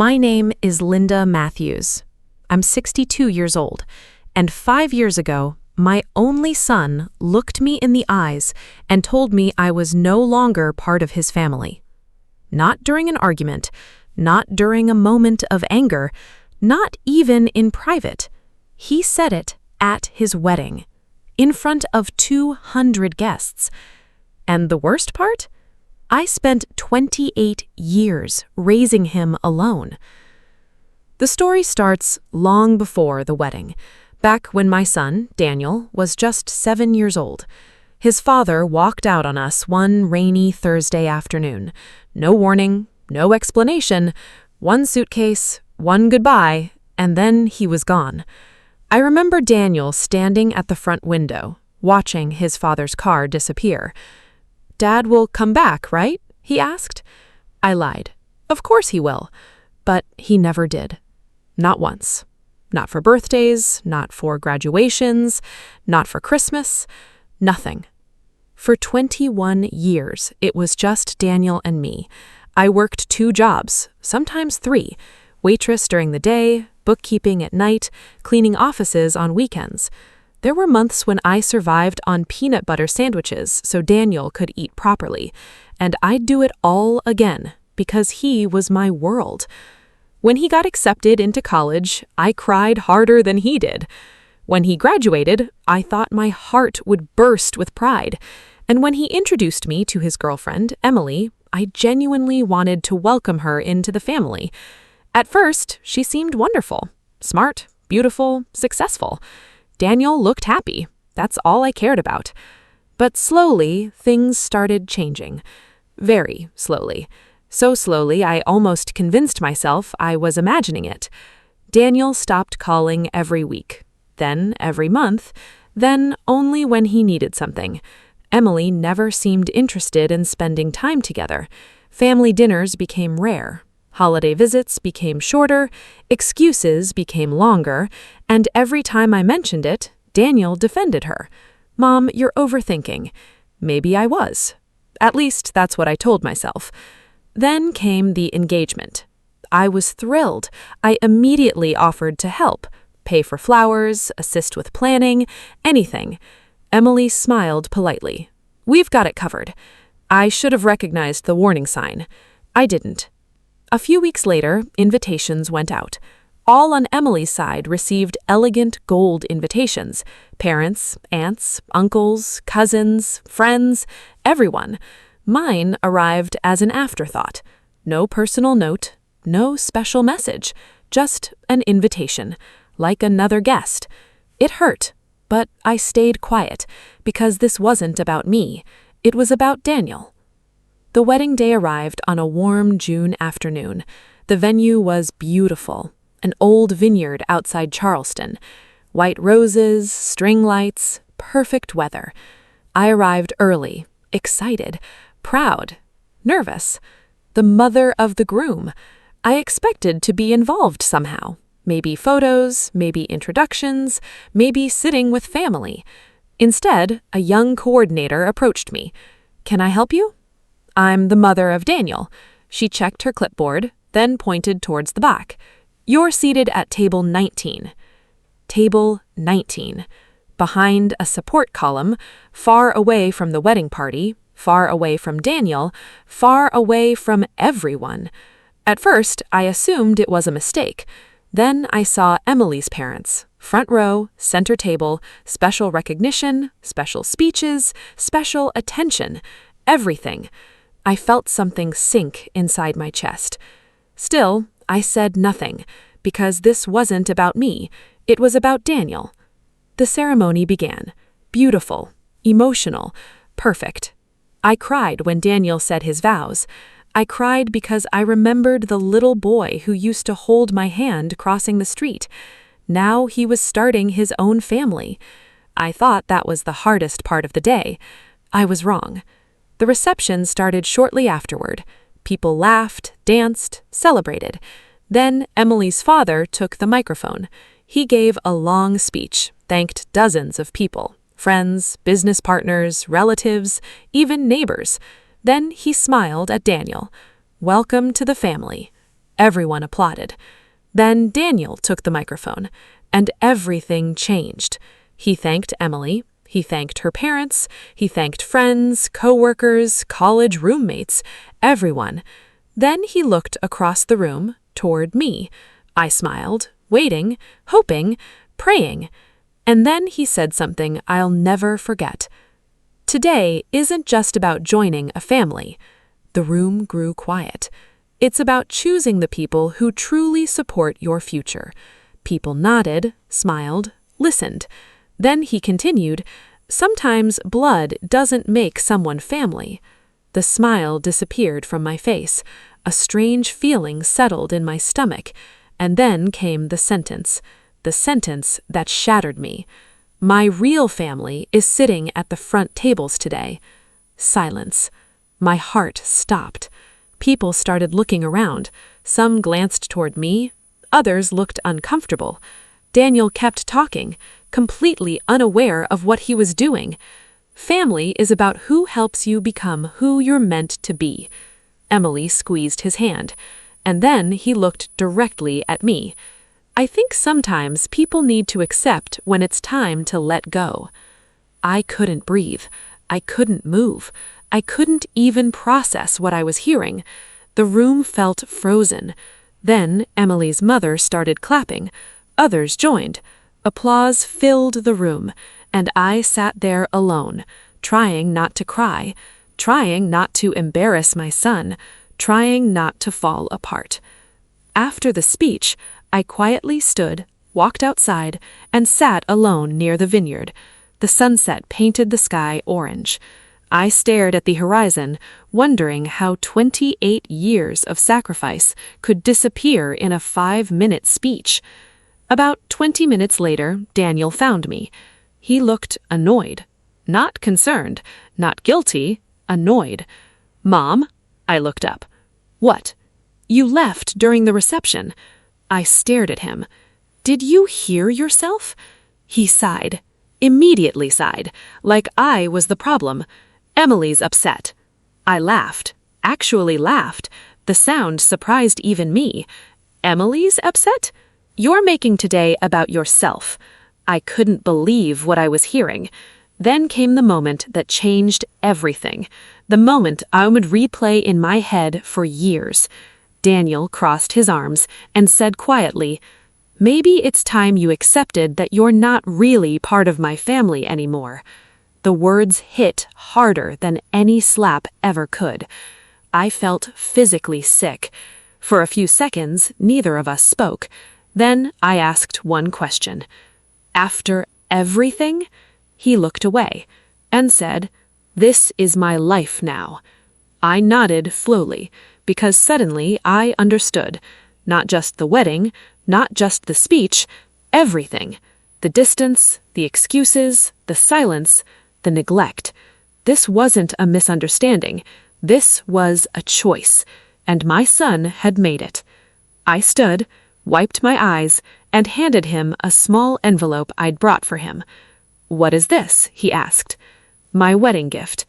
My name is Linda Matthews. I'm 62 years old, and 5 years ago, my only son looked me in the eyes and told me I was no longer part of his family. Not during an argument, not during a moment of anger, not even in private. He said it at his wedding, in front of 200 guests. And the worst part? I spent 28 years raising him alone. The story starts long before the wedding, back when my son, Daniel, was just 7 years old. His father walked out on us one rainy Thursday afternoon. No warning, no explanation, one suitcase, one goodbye, and then he was gone. I remember Daniel standing at the front window, watching his father's car disappear. "Dad will come back, right?" he asked. I lied. Of course he will. But he never did. Not once. Not for birthdays, not for graduations, not for Christmas, nothing. For 21 years, it was just Daniel and me. I worked 2 jobs, sometimes 3, waitress during the day, bookkeeping at night, cleaning offices on weekends. There were months when I survived on peanut butter sandwiches so Daniel could eat properly, and I'd do it all again because he was my world. When he got accepted into college, I cried harder than he did. When he graduated, I thought my heart would burst with pride. And when he introduced me to his girlfriend, Emily, I genuinely wanted to welcome her into the family. At first, she seemed wonderful, smart, beautiful, successful. Daniel looked happy. That's all I cared about. But slowly, things started changing. Very slowly. So slowly, I almost convinced myself I was imagining it. Daniel stopped calling every week, then every month, then only when he needed something. Emily never seemed interested in spending time together. Family dinners became rare. Holiday visits became shorter, excuses became longer, and every time I mentioned it, Daniel defended her. "Mom, you're overthinking." Maybe I was. At least that's what I told myself. Then came the engagement. I was thrilled. I immediately offered to help, pay for flowers, assist with planning, anything. Emily smiled politely. "We've got it covered." I should have recognized the warning sign. I didn't. A few weeks later, invitations went out. All on Emily's side received elegant gold invitations. Parents, aunts, uncles, cousins, friends, everyone. Mine arrived as an afterthought. No personal note, no special message, just an invitation, like another guest. It hurt, but I stayed quiet, because this wasn't about me. It was about Daniel. The wedding day arrived on a warm June afternoon. The venue was beautiful, an old vineyard outside Charleston. White roses, string lights, perfect weather. I arrived early, excited, proud, nervous. The mother of the groom. I expected to be involved somehow. Maybe photos, maybe introductions, maybe sitting with family. Instead, a young coordinator approached me. "Can I help you?" "I'm the mother of Daniel." She checked her clipboard, then pointed towards the back. "You're seated at table 19. Table 19. Behind a support column, far away from the wedding party, far away from Daniel, far away from everyone. At first, I assumed it was a mistake. Then I saw Emily's parents. Front row, center table, special recognition, special speeches, special attention. Everything. I felt something sink inside my chest. Still, I said nothing, because this wasn't about me. It was about Daniel. The ceremony began. Beautiful, emotional, perfect. I cried when Daniel said his vows. I cried because I remembered the little boy who used to hold my hand crossing the street. Now he was starting his own family. I thought that was the hardest part of the day. I was wrong. The reception started shortly afterward. People laughed, danced, celebrated. Then Emily's father took the microphone. He gave a long speech, thanked dozens of people, friends, business partners, relatives, even neighbors. Then he smiled at Daniel. "Welcome to the family." Everyone applauded. Then Daniel took the microphone, and everything changed. He thanked Emily. He thanked her parents. He thanked friends, coworkers, college roommates, everyone. Then he looked across the room toward me. I smiled, waiting, hoping, praying. And then he said something I'll never forget. Today isn't just about joining a family. The room grew quiet. It's about choosing the people who truly support your future. People nodded, smiled, listened. Then he continued, sometimes blood doesn't make someone family. The smile disappeared from my face. A strange feeling settled in my stomach. And then came the sentence that shattered me. My real family is sitting at the front tables today. Silence. My heart stopped. People started looking around. Some glanced toward me. Others looked uncomfortable. Daniel kept talking, completely unaware of what he was doing. Family is about who helps you become who you're meant to be. Emily squeezed his hand, and then he looked directly at me. I think sometimes people need to accept when it's time to let go. I couldn't breathe. I couldn't move. I couldn't even process what I was hearing. The room felt frozen. Then Emily's mother started clapping. Others joined. Applause filled the room, and I sat there alone, trying not to cry, trying not to embarrass my son, trying not to fall apart. After the speech, I quietly stood, walked outside, and sat alone near the vineyard. The sunset painted the sky orange. I stared at the horizon, wondering how 28 years of sacrifice could disappear in a 5-minute speech. About 20 minutes later, Daniel found me. He looked annoyed. Not concerned, not guilty, annoyed. "Mom?" I looked up. "What?" "You left during the reception." I stared at him. "Did you hear yourself?" He sighed. Immediately sighed, like I was the problem. "Emily's upset." I laughed. Actually laughed. The sound surprised even me. "Emily's upset? You're making today about yourself." I couldn't believe what I was hearing. Then came the moment that changed everything. The moment I would replay in my head for years. Daniel crossed his arms and said quietly, "Maybe it's time you accepted that you're not really part of my family anymore." The words hit harder than any slap ever could. I felt physically sick. For a few seconds, neither of us spoke. Then I asked one question. "After everything?" He looked away and said, "This is my life now." I nodded slowly, because suddenly I understood. Not just the wedding, not just the speech, everything. The distance, the excuses, the silence, the neglect. This wasn't a misunderstanding. This was a choice, and my son had made it. I stood, wiped my eyes, and handed him a small envelope I'd brought for him. "What is this?" he asked. "My wedding gift."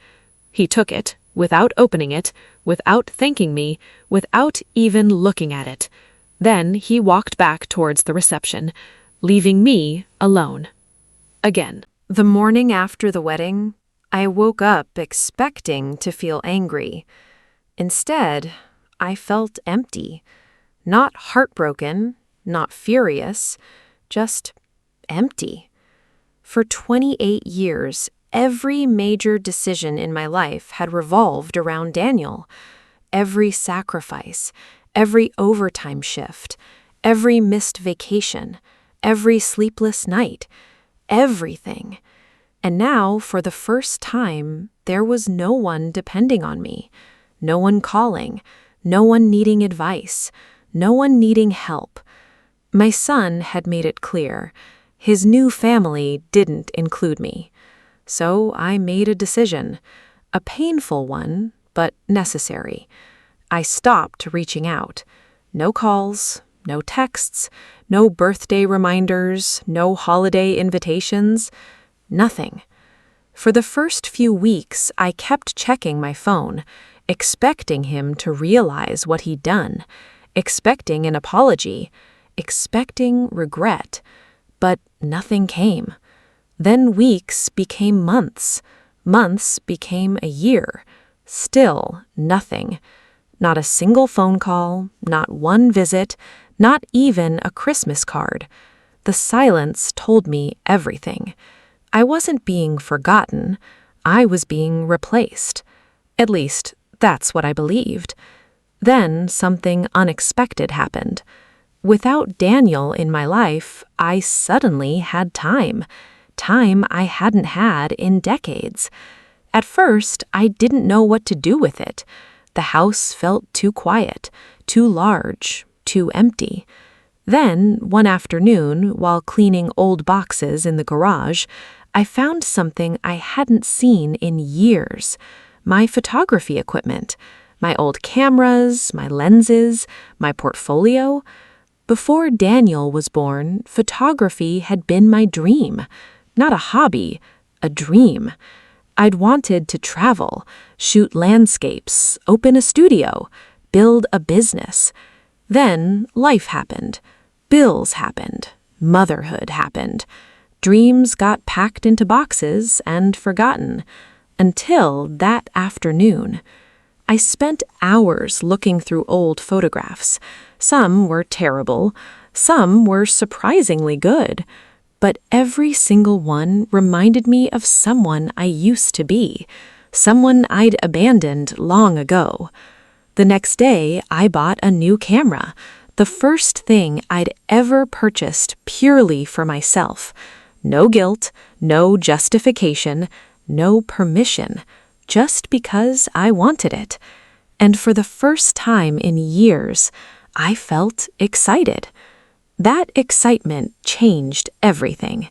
He took it, without opening it, without thanking me, without even looking at it. Then he walked back towards the reception, leaving me alone. Again. The morning after the wedding, I woke up expecting to feel angry. Instead, I felt empty. Not heartbroken, not furious, just empty. For 28 years, every major decision in my life had revolved around Daniel. Every sacrifice, every overtime shift, every missed vacation, every sleepless night, everything. And now, for the first time, there was no one depending on me, no one calling, no one needing advice, no one needing help. My son had made it clear. His new family didn't include me. So I made a decision, a painful one, but necessary. I stopped reaching out. No calls, no texts, no birthday reminders, no holiday invitations, nothing. For the first few weeks, I kept checking my phone, expecting him to realize what he'd done, expecting an apology, expecting regret, but nothing came. Then weeks became months. Months became a year. Still nothing. Not a single phone call, not one visit, not even a Christmas card. The silence told me everything. I wasn't being forgotten. I was being replaced. At least, that's what I believed. Then something unexpected happened. Without Daniel in my life, I suddenly had time. Time I hadn't had in decades. At first, I didn't know what to do with it. The house felt too quiet, too large, too empty. Then, one afternoon, while cleaning old boxes in the garage, I found something I hadn't seen in years. My photography equipment. My old cameras, my lenses, my portfolio. Before Daniel was born, photography had been my dream. Not a hobby, a dream. I'd wanted to travel, shoot landscapes, open a studio, build a business. Then life happened. Bills happened. Motherhood happened. Dreams got packed into boxes and forgotten. Until that afternoon. I spent hours looking through old photographs. Some were terrible. Some were surprisingly good. But every single one reminded me of someone I used to be, someone I'd abandoned long ago. The next day, I bought a new camera, the first thing I'd ever purchased purely for myself. No guilt, no justification, no permission, just because I wanted it. And for the first time in years, I felt excited. That excitement changed everything.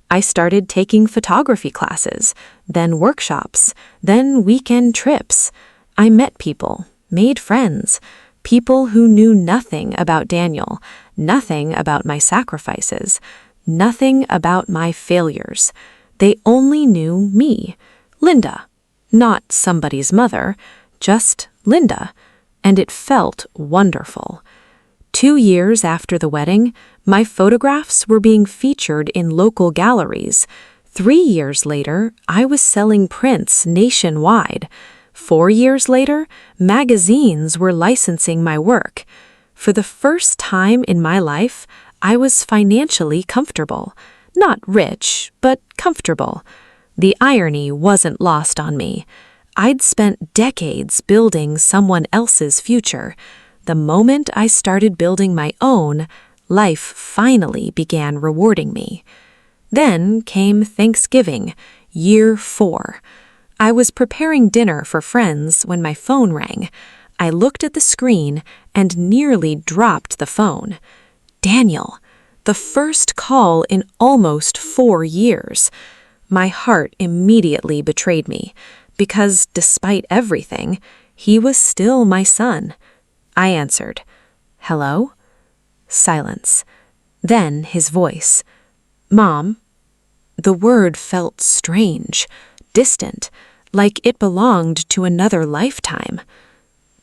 I started taking photography classes, then workshops, then weekend trips. I met people, made friends, people who knew nothing about Daniel, nothing about my sacrifices, nothing about my failures. They only knew me, Linda, not somebody's mother, just Linda, and it felt wonderful. 2 years after the wedding, my photographs were being featured in local galleries. 3 years later, I was selling prints nationwide. 4 years later, magazines were licensing my work. For the first time in my life, I was financially comfortable. Not rich, but comfortable. The irony wasn't lost on me. I'd spent decades building someone else's future. The moment I started building my own, life finally began rewarding me. Then came Thanksgiving, year 4. I was preparing dinner for friends when my phone rang. I looked at the screen and nearly dropped the phone. Daniel, the first call in almost 4 years. My heart immediately betrayed me, because despite everything, he was still my son. I answered, "Hello?" Silence. Then his voice. "Mom?" The word felt strange, distant, like it belonged to another lifetime.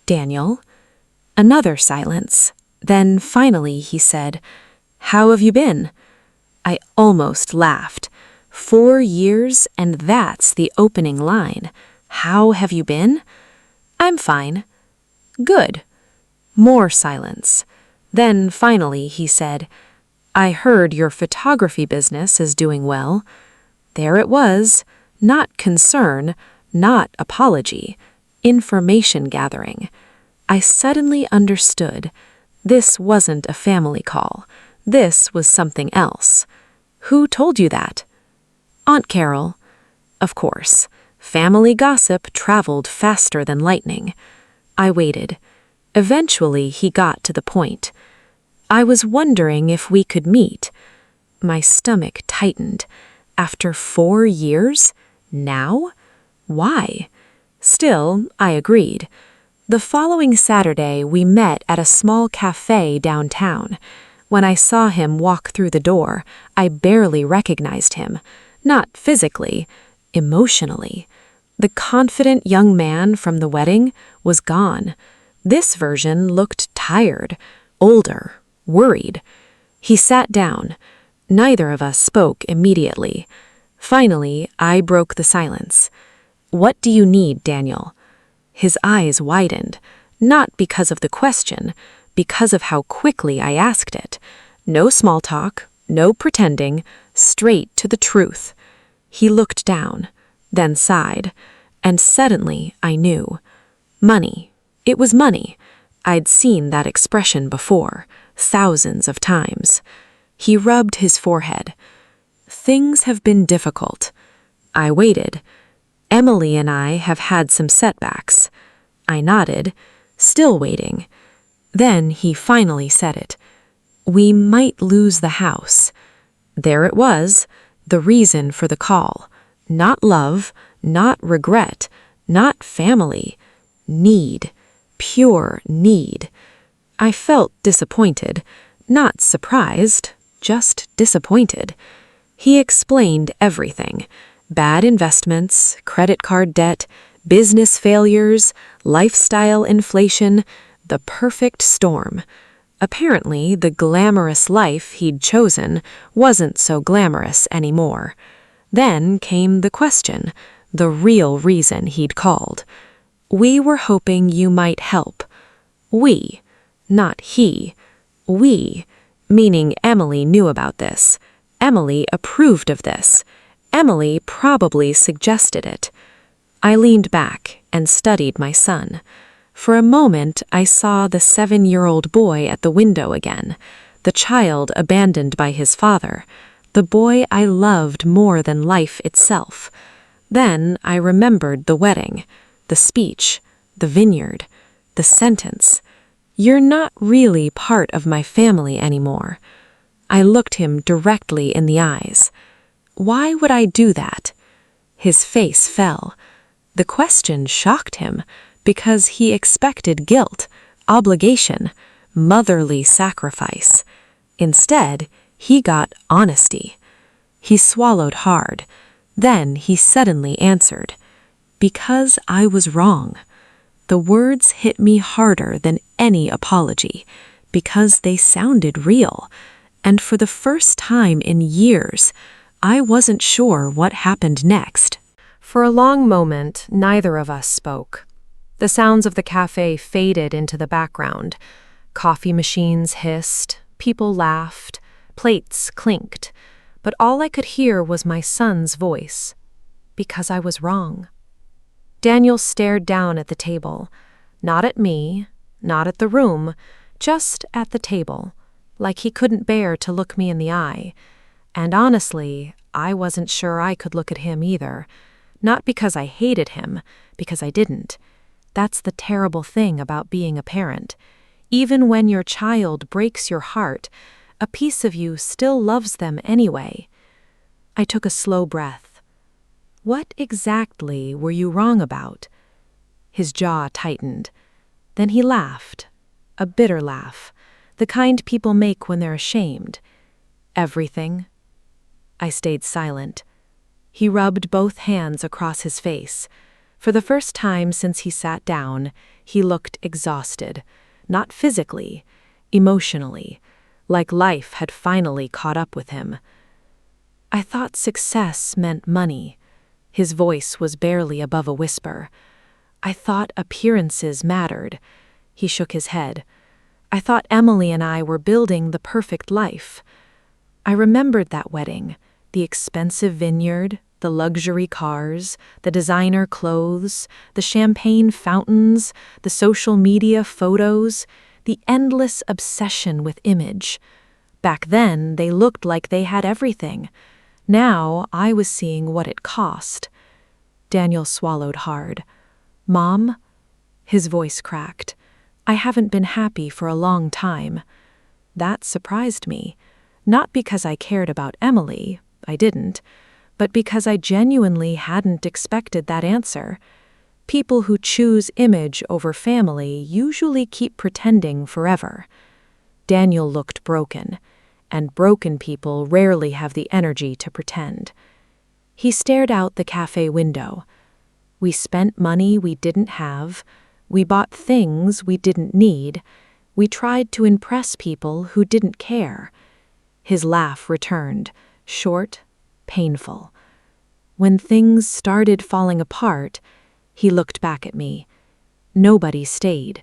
"Daniel?" Another silence. Then finally he said, "How have you been?" I almost laughed. 4 years, and that's the opening line. How have you been? I'm fine. Good. More silence. Then finally he said, "I heard your photography business is doing well." There it was, not concern, not apology, information gathering. I suddenly understood. This wasn't a family call. This was something else. Who told you that? Aunt Carol. Of course. Family gossip traveled faster than lightning. I waited. Eventually, he got to the point. I was wondering if we could meet. My stomach tightened. After 4 years? Now? Why? Still, I agreed. The following Saturday, we met at a small cafe downtown. When I saw him walk through the door, I barely recognized him. Not physically, emotionally. The confident young man from the wedding was gone. This version looked tired, older, worried. He sat down. Neither of us spoke immediately. Finally, I broke the silence. "What do you need, Daniel?" His eyes widened, not because of the question, because of how quickly I asked it. No small talk, no pretending, straight to the truth. He looked down, then sighed, and suddenly I knew. Money. It was money. I'd seen that expression before, thousands of times. He rubbed his forehead. "Things have been difficult." I waited. "Emily and I have had some setbacks." I nodded, still waiting. Then he finally said it. "We might lose the house." There it was, the reason for the call. Not love, not regret, not family. Need. Pure need. I felt disappointed, not surprised, just disappointed. He explained everything. Bad investments, credit card debt, business failures, lifestyle inflation, the perfect storm. Apparently, the glamorous life he'd chosen wasn't so glamorous anymore. Then came the question, the real reason he'd called. "We were hoping you might help." We, not he. We, meaning Emily knew about this. Emily approved of this. Emily probably suggested it. I leaned back and studied my son. For a moment, I saw the 7-year-old boy at the window again, the child abandoned by his father, the boy I loved more than life itself. Then I remembered the wedding, the speech, the vineyard, the sentence. "You're not really part of my family anymore." I looked him directly in the eyes. Why would I do that? His face fell. The question shocked him, because he expected guilt, obligation, motherly sacrifice. Instead, he got honesty. He swallowed hard. Then he suddenly answered, "Because I was wrong." The words hit me harder than any apology, because they sounded real. And for the first time in years, I wasn't sure what happened next. For a long moment, neither of us spoke. The sounds of the cafe faded into the background. Coffee machines hissed, people laughed, plates clinked. But all I could hear was my son's voice. Because I was wrong. Daniel stared down at the table. Not at me, not at the room, just at the table, like he couldn't bear to look me in the eye. And honestly, I wasn't sure I could look at him either. Not because I hated him, because I didn't. That's the terrible thing about being a parent. Even when your child breaks your heart, a piece of you still loves them anyway. I took a slow breath. "What exactly were you wrong about?" His jaw tightened. Then he laughed, a bitter laugh, the kind people make when they're ashamed. "Everything." I stayed silent. He rubbed both hands across his face. For the first time since he sat down, he looked exhausted, not physically, emotionally, like life had finally caught up with him. "I thought success meant money." His voice was barely above a whisper. "I thought appearances mattered." He shook his head. "I thought Emily and I were building the perfect life." I remembered that wedding, the expensive vineyard, the luxury cars, the designer clothes, the champagne fountains, the social media photos, the endless obsession with image. Back then, they looked like they had everything. Now, I was seeing what it cost. Daniel swallowed hard. "Mom?" His voice cracked. "I haven't been happy for a long time." That surprised me. Not because I cared about Emily, I didn't, but because I genuinely hadn't expected that answer. People who choose image over family usually keep pretending forever. Daniel looked broken, and broken people rarely have the energy to pretend. He stared out the cafe window. We spent money we didn't have. We bought things we didn't need. We tried to impress people who didn't care. His laugh returned, short, painful. When things started falling apart, he looked back at me. Nobody stayed.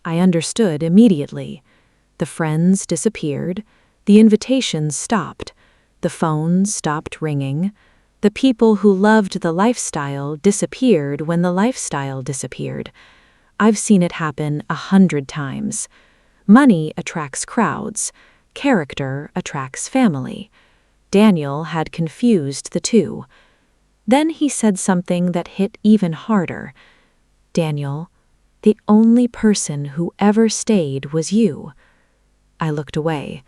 I understood immediately. The friends disappeared. The invitations stopped. The phones stopped ringing. The people who loved the lifestyle disappeared when the lifestyle disappeared. I've seen it happen 100 times. Money attracts crowds. Character attracts family. Daniel had confused the two. Then he said something that hit even harder. Daniel, the only person who ever stayed was you. I looked away,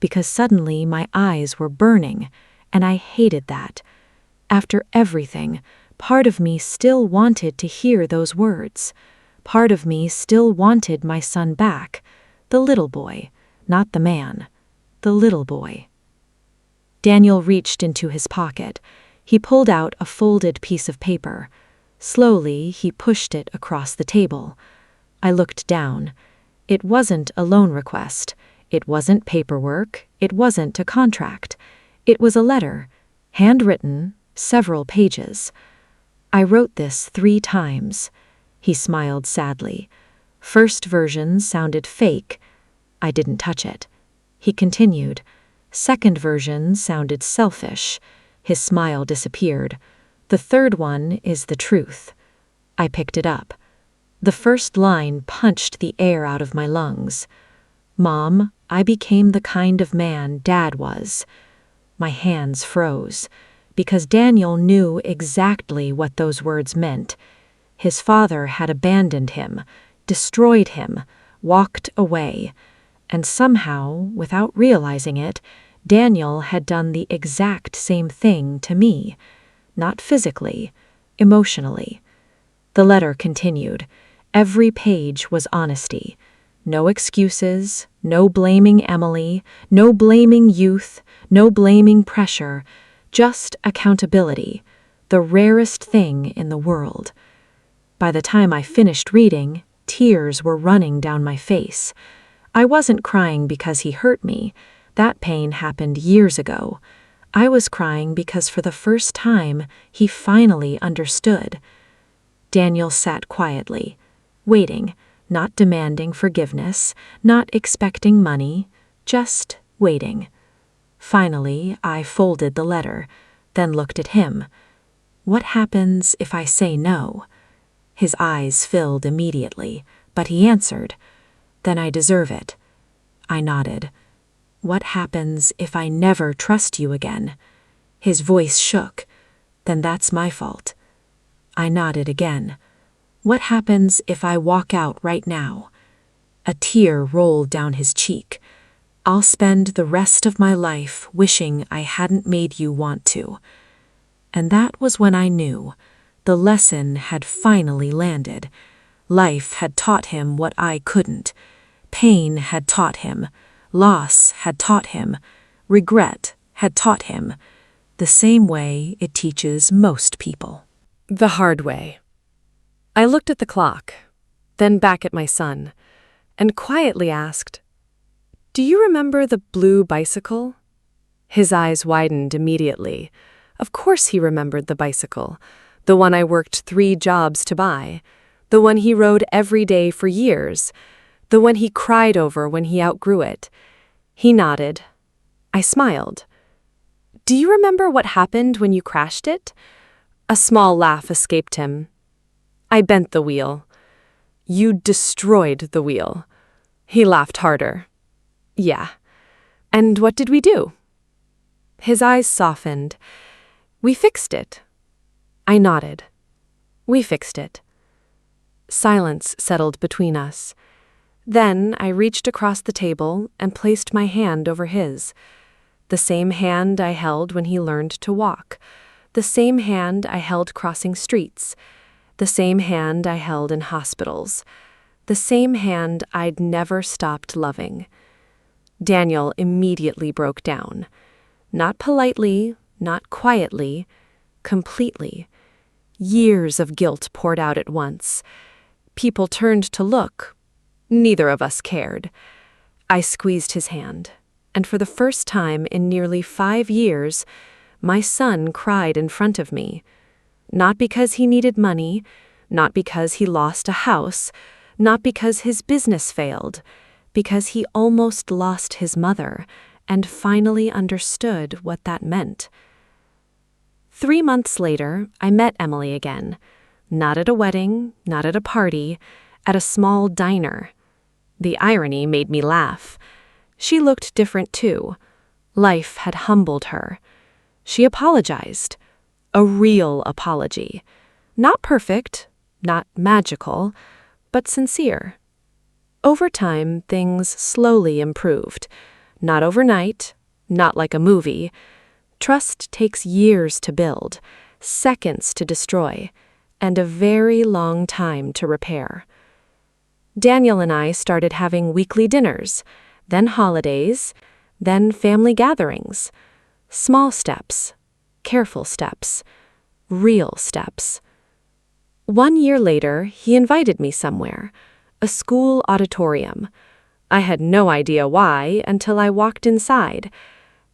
because suddenly my eyes were burning, and I hated that. After everything, part of me still wanted to hear those words. Part of me still wanted my son back, the little boy, not the man, the little boy. Daniel reached into his pocket. He pulled out a folded piece of paper. Slowly, he pushed it across the table. I looked down. It wasn't a loan request. It wasn't paperwork. It wasn't a contract. It was a letter, handwritten, several pages. I wrote this 3 times. He smiled sadly. First version sounded fake. I didn't touch it. He continued. Second version sounded selfish. His smile disappeared. The third one is the truth. I picked it up. The first line punched the air out of my lungs. Mom, I became the kind of man Dad was. My hands froze, because Daniel knew exactly what those words meant. His father had abandoned him, destroyed him, walked away, and somehow, without realizing it, Daniel had done the exact same thing to me. Not physically, emotionally. The letter continued. Every page was honesty. No excuses, no blaming Emily, no blaming youth, no blaming pressure, just accountability, the rarest thing in the world. By the time I finished reading, tears were running down my face. I wasn't crying because he hurt me. That pain happened years ago. I was crying because for the first time, he finally understood. Daniel sat quietly, waiting, not demanding forgiveness, not expecting money, just waiting. Finally, I folded the letter, then looked at him. What happens if I say no? His eyes filled immediately, but he answered, Then I deserve it. I nodded. What happens if I never trust you again? His voice shook. Then that's my fault. I nodded again. What happens if I walk out right now? A tear rolled down his cheek. I'll spend the rest of my life wishing I hadn't made you want to. And that was when I knew. The lesson had finally landed. Life had taught him what I couldn't. Pain had taught him. Loss had taught him. Regret had taught him. The same way it teaches most people. The hard way. I looked at the clock, then back at my son, and quietly asked, Do you remember the blue bicycle? His eyes widened immediately. Of course he remembered the bicycle, the one I worked 3 jobs to buy, the one he rode every day for years, the one he cried over when he outgrew it. He nodded. I smiled. Do you remember what happened when you crashed it? A small laugh escaped him. I bent the wheel. You destroyed the wheel. He laughed harder. Yeah. And what did we do? His eyes softened. We fixed it. I nodded. We fixed it. Silence settled between us. Then I reached across the table and placed my hand over his. The same hand I held when he learned to walk. The same hand I held crossing streets. The same hand I held in hospitals. The same hand I'd never stopped loving. Daniel immediately broke down. Not politely, not quietly, completely. Years of guilt poured out at once. People turned to look. Neither of us cared. I squeezed his hand, and for the first time in nearly 5 years, my son cried in front of me. Not because he needed money, not because he lost a house, not because his business failed, because he almost lost his mother and finally understood what that meant. 3 months later, I met Emily again. Not at a wedding, not at a party, at a small diner. The irony made me laugh. She looked different too. Life had humbled her. She apologized. A real apology. Not perfect, not magical, but sincere. Over time, things slowly improved. Not overnight, not like a movie. Trust takes years to build, seconds to destroy, and a very long time to repair. Daniel and I started having weekly dinners, then holidays, then family gatherings. Small steps, careful steps, real steps. 1 year later, he invited me somewhere, a school auditorium. I had no idea why until I walked inside.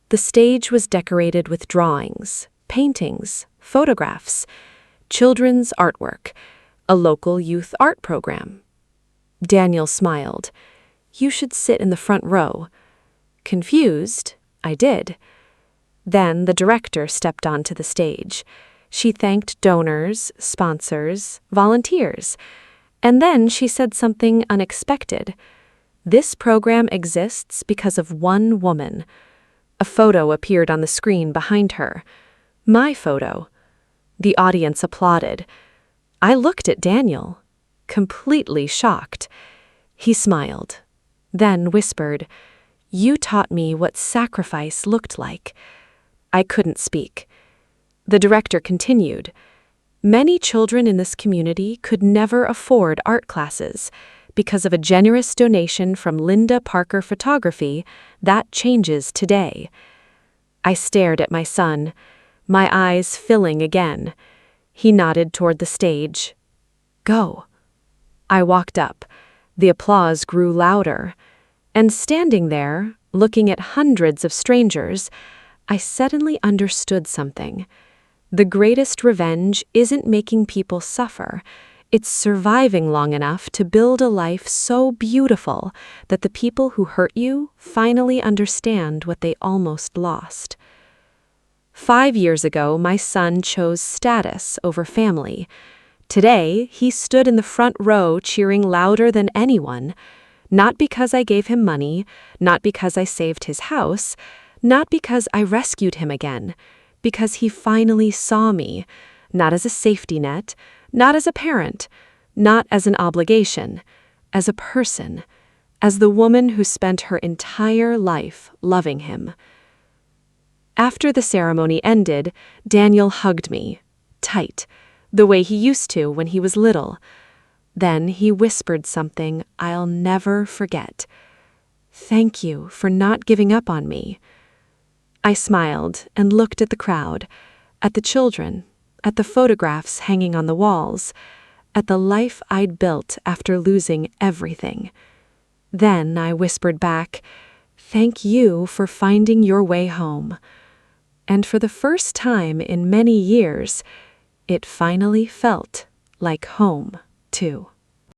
The stage was decorated with drawings, paintings, photographs, children's artwork, a local youth art program. Daniel smiled. "You should sit in the front row." Confused, I did. Then the director stepped onto the stage. She thanked donors, sponsors, volunteers. And then she said something unexpected. "This program exists because of one woman." A photo appeared on the screen behind her. My photo. The audience applauded. I looked at Daniel, completely shocked. He smiled, then whispered, "You taught me what sacrifice looked like." I couldn't speak. The director continued, "Many children in this community could never afford art classes. Because of a generous donation from Linda Parker Photography, that changes today." I stared at my son, my eyes filling again. He nodded toward the stage. "Go." I walked up. The applause grew louder. And standing there, looking at hundreds of strangers, I suddenly understood something. The greatest revenge isn't making people suffer. It's surviving long enough to build a life so beautiful that the people who hurt you finally understand what they almost lost. 5 years ago, my son chose status over family. Today, he stood in the front row cheering louder than anyone. Not because I gave him money, not because I saved his house, not because I rescued him again, because he finally saw me, not as a safety net, not as a parent, not as an obligation, as a person, as the woman who spent her entire life loving him. After the ceremony ended, Daniel hugged me, tight, the way he used to when he was little. Then he whispered something I'll never forget. "Thank you for not giving up on me." I smiled and looked at the crowd, at the children, at the photographs hanging on the walls, at the life I'd built after losing everything. Then I whispered back, "Thank you for finding your way home." And for the first time in many years, it finally felt like home, too.